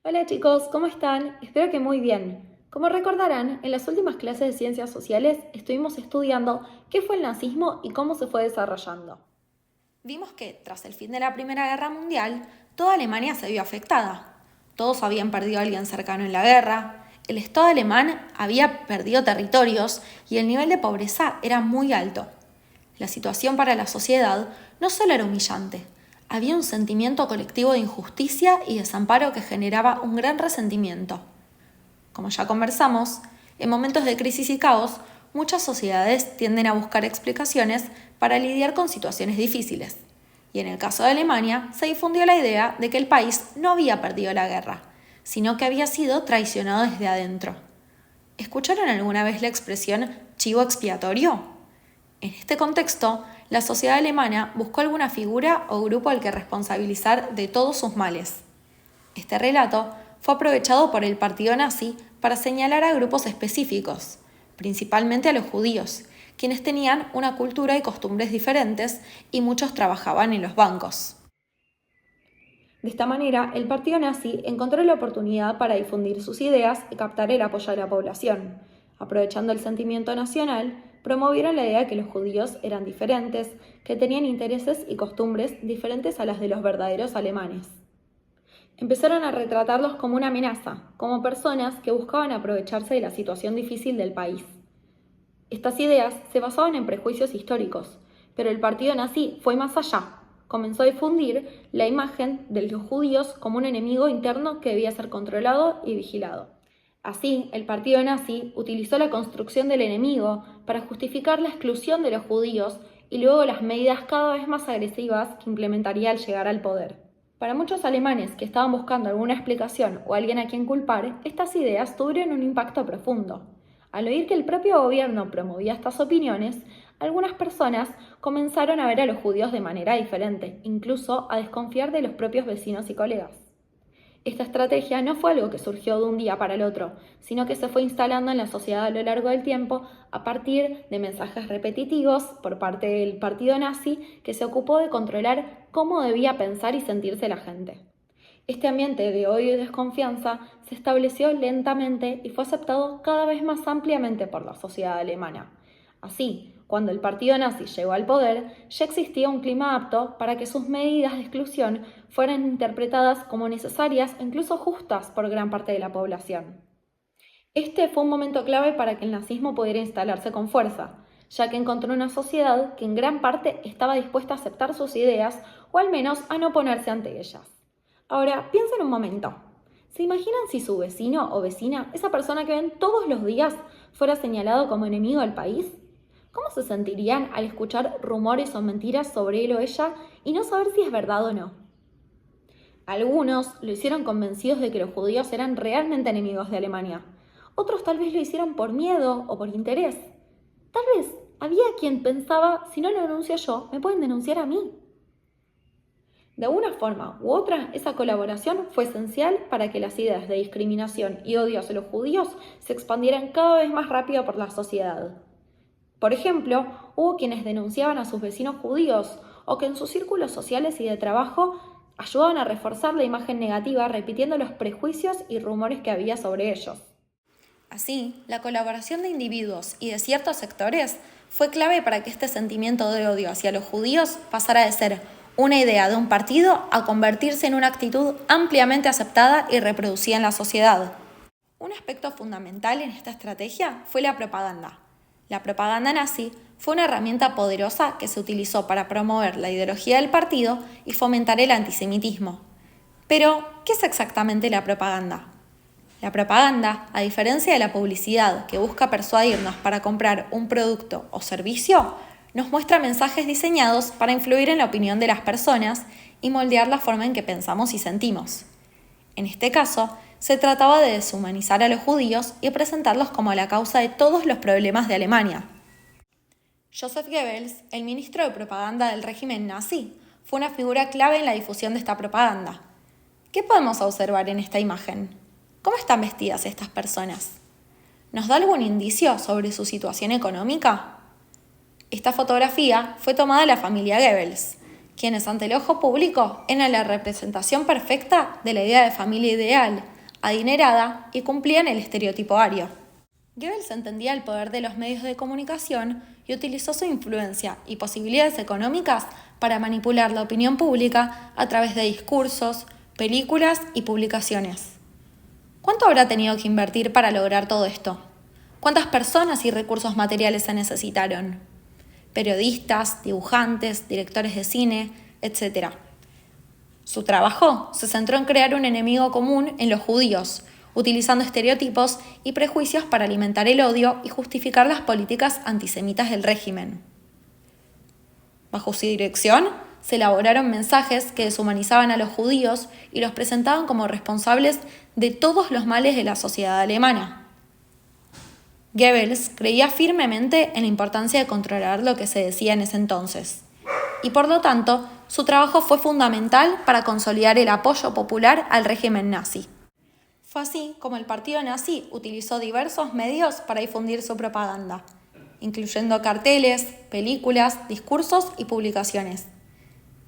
Hola chicos, ¿cómo están? Espero que muy bien. Como recordarán, en las últimas clases de ciencias sociales estuvimos estudiando qué fue el nazismo y cómo se fue desarrollando. Vimos que, tras el fin de la Primera Guerra Mundial, toda Alemania se vio afectada. Todos habían perdido a alguien cercano en la guerra, el Estado alemán había perdido territorios y el nivel de pobreza era muy alto. La situación para la sociedad no solo era humillante, había un sentimiento colectivo de injusticia y desamparo que generaba un gran resentimiento. Como ya conversamos, en momentos de crisis y caos, muchas sociedades tienden a buscar explicaciones para lidiar con situaciones difíciles. Y en el caso de Alemania, se difundió la idea de que el país no había perdido la guerra, sino que había sido traicionado desde adentro. ¿Escucharon alguna vez la expresión chivo expiatorio? En este contexto, la sociedad alemana buscó alguna figura o grupo al que responsabilizar de todos sus males. Este relato fue aprovechado por el partido nazi para señalar a grupos específicos, principalmente a los judíos, quienes tenían una cultura y costumbres diferentes y muchos trabajaban en los bancos. De esta manera, el partido nazi encontró la oportunidad para difundir sus ideas y captar el apoyo de la población. Aprovechando el sentimiento nacional, promovieron la idea de que los judíos eran diferentes, que tenían intereses y costumbres diferentes a las de los verdaderos alemanes. Empezaron a retratarlos como una amenaza, como personas que buscaban aprovecharse de la situación difícil del país. Estas ideas se basaban en prejuicios históricos, pero el partido nazi fue más allá. Comenzó a difundir la imagen de los judíos como un enemigo interno que debía ser controlado y vigilado. Así, el partido nazi utilizó la construcción del enemigo para justificar la exclusión de los judíos y luego las medidas cada vez más agresivas que implementaría al llegar al poder. Para muchos alemanes que estaban buscando alguna explicación o alguien a quien culpar, estas ideas tuvieron un impacto profundo. Al oír que el propio gobierno promovía estas opiniones, algunas personas comenzaron a ver a los judíos de manera diferente, incluso a desconfiar de los propios vecinos y colegas. Esta estrategia no fue algo que surgió de un día para el otro, sino que se fue instalando en la sociedad a lo largo del tiempo a partir de mensajes repetitivos por parte del partido nazi que se ocupó de controlar cómo debía pensar y sentirse la gente. Este ambiente de odio y desconfianza se estableció lentamente y fue aceptado cada vez más ampliamente por la sociedad alemana. Así, cuando el partido nazi llegó al poder, ya existía un clima apto para que sus medidas de exclusión fueran interpretadas como necesarias e incluso justas por gran parte de la población. Este fue un momento clave para que el nazismo pudiera instalarse con fuerza, ya que encontró una sociedad que en gran parte estaba dispuesta a aceptar sus ideas o al menos a no ponerse ante ellas. Ahora, piensen un momento. ¿Se imaginan si su vecino o vecina, esa persona que ven todos los días, fuera señalado como enemigo del país? ¿Cómo se sentirían al escuchar rumores o mentiras sobre él o ella y no saber si es verdad o no? Algunos lo hicieron convencidos de que los judíos eran realmente enemigos de Alemania. Otros tal vez lo hicieron por miedo o por interés. Tal vez había quien pensaba, si no lo denuncio yo, me pueden denunciar a mí. De una forma u otra, esa colaboración fue esencial para que las ideas de discriminación y odio hacia los judíos se expandieran cada vez más rápido por la sociedad. Por ejemplo, hubo quienes denunciaban a sus vecinos judíos o que en sus círculos sociales y de trabajo ayudaban a reforzar la imagen negativa repitiendo los prejuicios y rumores que había sobre ellos. Así, la colaboración de individuos y de ciertos sectores fue clave para que este sentimiento de odio hacia los judíos pasara de ser una idea de un partido a convertirse en una actitud ampliamente aceptada y reproducida en la sociedad. Un aspecto fundamental en esta estrategia fue la propaganda. La propaganda nazi fue una herramienta poderosa que se utilizó para promover la ideología del partido y fomentar el antisemitismo. Pero, ¿qué es exactamente la propaganda? La propaganda, a diferencia de la publicidad que busca persuadirnos para comprar un producto o servicio, nos muestra mensajes diseñados para influir en la opinión de las personas y moldear la forma en que pensamos y sentimos. En este caso, se trataba de deshumanizar a los judíos y presentarlos como la causa de todos los problemas de Alemania. Joseph Goebbels, el ministro de propaganda del régimen nazi, fue una figura clave en la difusión de esta propaganda. ¿Qué podemos observar en esta imagen? ¿Cómo están vestidas estas personas? ¿Nos da algún indicio sobre su situación económica? Esta fotografía fue tomada de la familia Goebbels, quienes ante el ojo público eran la representación perfecta de la idea de familia ideal, adinerada y cumplían el estereotipo ario. Goebbels entendía el poder de los medios de comunicación y utilizó su influencia y posibilidades económicas para manipular la opinión pública a través de discursos, películas y publicaciones. ¿Cuánto habrá tenido que invertir para lograr todo esto? ¿Cuántas personas y recursos materiales se necesitaron? Periodistas, dibujantes, directores de cine, etc. Su trabajo se centró en crear un enemigo común en los judíos, utilizando estereotipos y prejuicios para alimentar el odio y justificar las políticas antisemitas del régimen. Bajo su dirección, se elaboraron mensajes que deshumanizaban a los judíos y los presentaban como responsables de todos los males de la sociedad alemana. Goebbels creía firmemente en la importancia de controlar lo que se decía en ese entonces, y por lo tanto, su trabajo fue fundamental para consolidar el apoyo popular al régimen nazi. Fue así como el partido nazi utilizó diversos medios para difundir su propaganda, incluyendo carteles, películas, discursos y publicaciones.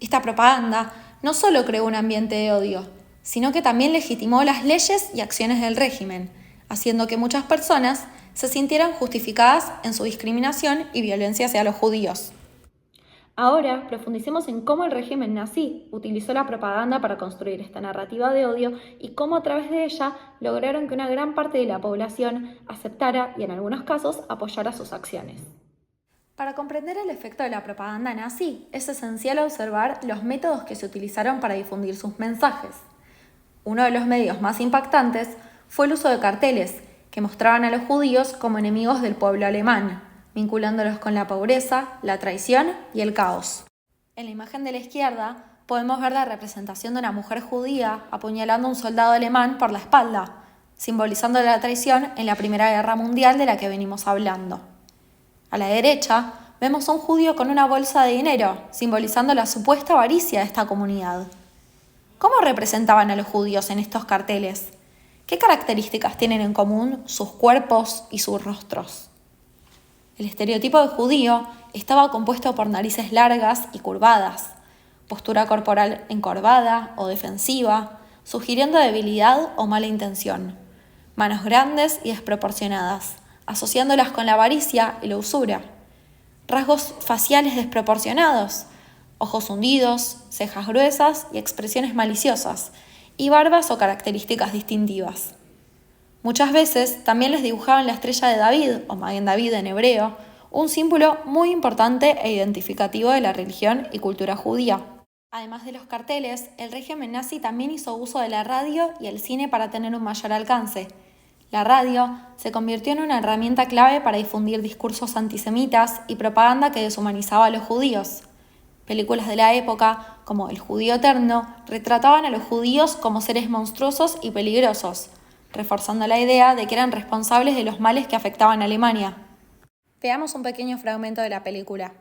Esta propaganda no solo creó un ambiente de odio, sino que también legitimó las leyes y acciones del régimen, haciendo que muchas personas se sintieran justificadas en su discriminación y violencia hacia los judíos. Ahora profundicemos en cómo el régimen nazi utilizó la propaganda para construir esta narrativa de odio y cómo a través de ella lograron que una gran parte de la población aceptara y en algunos casos apoyara sus acciones. Para comprender el efecto de la propaganda nazi, es esencial observar los métodos que se utilizaron para difundir sus mensajes. Uno de los medios más impactantes fue el uso de carteles que mostraban a los judíos como enemigos del pueblo alemán, vinculándolos con la pobreza, la traición y el caos. En la imagen de la izquierda podemos ver la representación de una mujer judía apuñalando a un soldado alemán por la espalda, simbolizando la traición en la Primera Guerra Mundial de la que venimos hablando. A la derecha vemos a un judío con una bolsa de dinero, simbolizando la supuesta avaricia de esta comunidad. ¿Cómo representaban a los judíos en estos carteles? ¿Qué características tienen en común sus cuerpos y sus rostros? El estereotipo de judío estaba compuesto por narices largas y curvadas, postura corporal encorvada o defensiva, sugiriendo debilidad o mala intención, manos grandes y desproporcionadas, asociándolas con la avaricia y la usura, rasgos faciales desproporcionados, ojos hundidos, cejas gruesas y expresiones maliciosas, y barbas o características distintivas. Muchas veces también les dibujaban la estrella de David, o Maguen David en hebreo, un símbolo muy importante e identificativo de la religión y cultura judía. Además de los carteles, el régimen nazi también hizo uso de la radio y el cine para tener un mayor alcance. La radio se convirtió en una herramienta clave para difundir discursos antisemitas y propaganda que deshumanizaba a los judíos. Películas de la época, como El judío eterno, retrataban a los judíos como seres monstruosos y peligrosos, reforzando la idea de que eran responsables de los males que afectaban a Alemania. Veamos un pequeño fragmento de la película.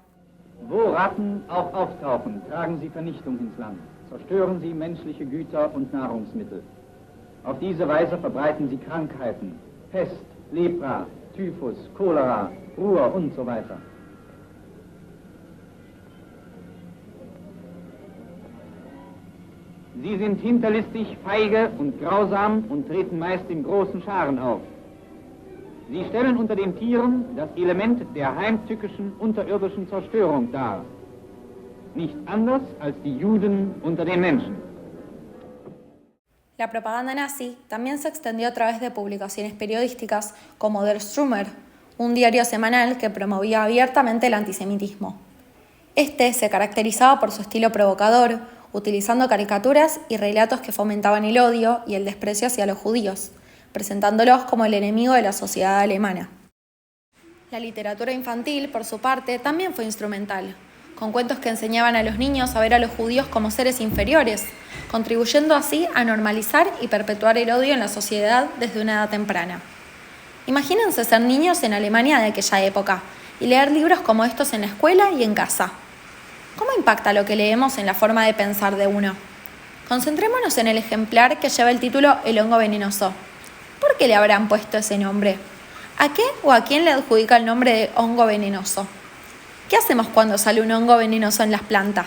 Wo Ratten auch auftauchen, tragen sie Vernichtung ins Land, zerstören sie menschliche Güter und Nahrungsmittel. Auf diese Weise verbreiten sie Krankheiten, Pest, Lepra, Typhus, Cholera, Ruhr und so weiter. Sie sind hinterlistig, feige und grausam und treten meist in großen Scharen auf. Sie stellen unter den Tieren das Element der heimtückischen unterirdischen Zerstörung dar. Nicht anders als die Juden unter den Menschen. La propaganda nazi también se extendió a través de publicaciones periodísticas como Der Stürmer, un diario semanal que promovía abiertamente el antisemitismo. Este se caracterizaba por su estilo provocador, utilizando caricaturas y relatos que fomentaban el odio y el desprecio hacia los judíos, presentándolos como el enemigo de la sociedad alemana. La literatura infantil, por su parte, también fue instrumental, con cuentos que enseñaban a los niños a ver a los judíos como seres inferiores, contribuyendo así a normalizar y perpetuar el odio en la sociedad desde una edad temprana. Imagínense ser niños en Alemania de aquella época y leer libros como estos en la escuela y en casa. ¿Cómo impacta lo que leemos en la forma de pensar de uno? Concentrémonos en el ejemplar que lleva el título El hongo venenoso. ¿Por qué le habrán puesto ese nombre? ¿A qué o a quién le adjudica el nombre de hongo venenoso? ¿Qué hacemos cuando sale un hongo venenoso en las plantas?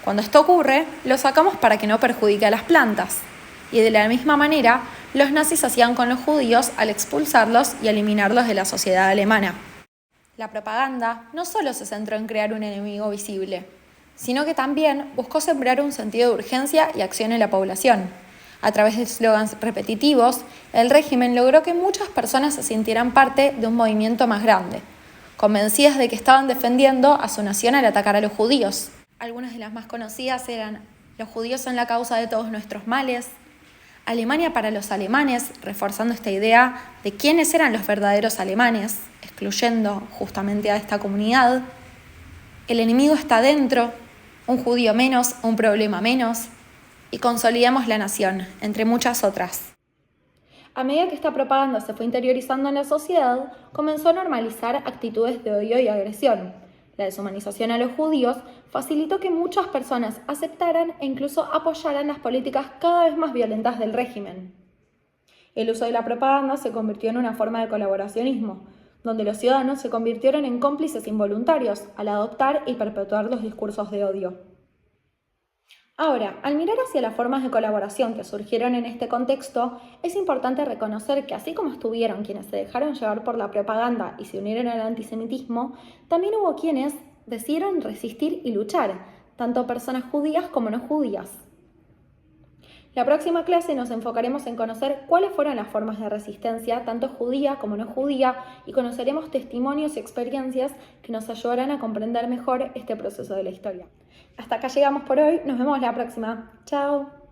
Cuando esto ocurre, lo sacamos para que no perjudique a las plantas. Y de la misma manera, los nazis hacían con los judíos al expulsarlos y eliminarlos de la sociedad alemana. La propaganda no solo se centró en crear un enemigo visible, sino que también buscó sembrar un sentido de urgencia y acción en la población. A través de eslogans repetitivos, el régimen logró que muchas personas se sintieran parte de un movimiento más grande, convencidas de que estaban defendiendo a su nación al atacar a los judíos. Algunas de las más conocidas eran: los judíos son la causa de todos nuestros males, Alemania para los alemanes, reforzando esta idea de quiénes eran los verdaderos alemanes, excluyendo justamente a esta comunidad, el enemigo está dentro, un judío menos, un problema menos, y consolidemos la nación, entre muchas otras. A medida que esta propaganda se fue interiorizando en la sociedad, comenzó a normalizar actitudes de odio y agresión. La deshumanización a los judíos facilitó que muchas personas aceptaran e incluso apoyaran las políticas cada vez más violentas del régimen. El uso de la propaganda se convirtió en una forma de colaboracionismo, donde los ciudadanos se convirtieron en cómplices involuntarios al adoptar y perpetuar los discursos de odio. Ahora, al mirar hacia las formas de colaboración que surgieron en este contexto, es importante reconocer que así como estuvieron quienes se dejaron llevar por la propaganda y se unieron al antisemitismo, también hubo quienes decidieron resistir y luchar, tanto personas judías como no judías. La próxima clase nos enfocaremos en conocer cuáles fueron las formas de resistencia, tanto judía como no judía, y conoceremos testimonios y experiencias que nos ayudarán a comprender mejor este proceso de la historia. Hasta acá llegamos por hoy, nos vemos la próxima. Chao.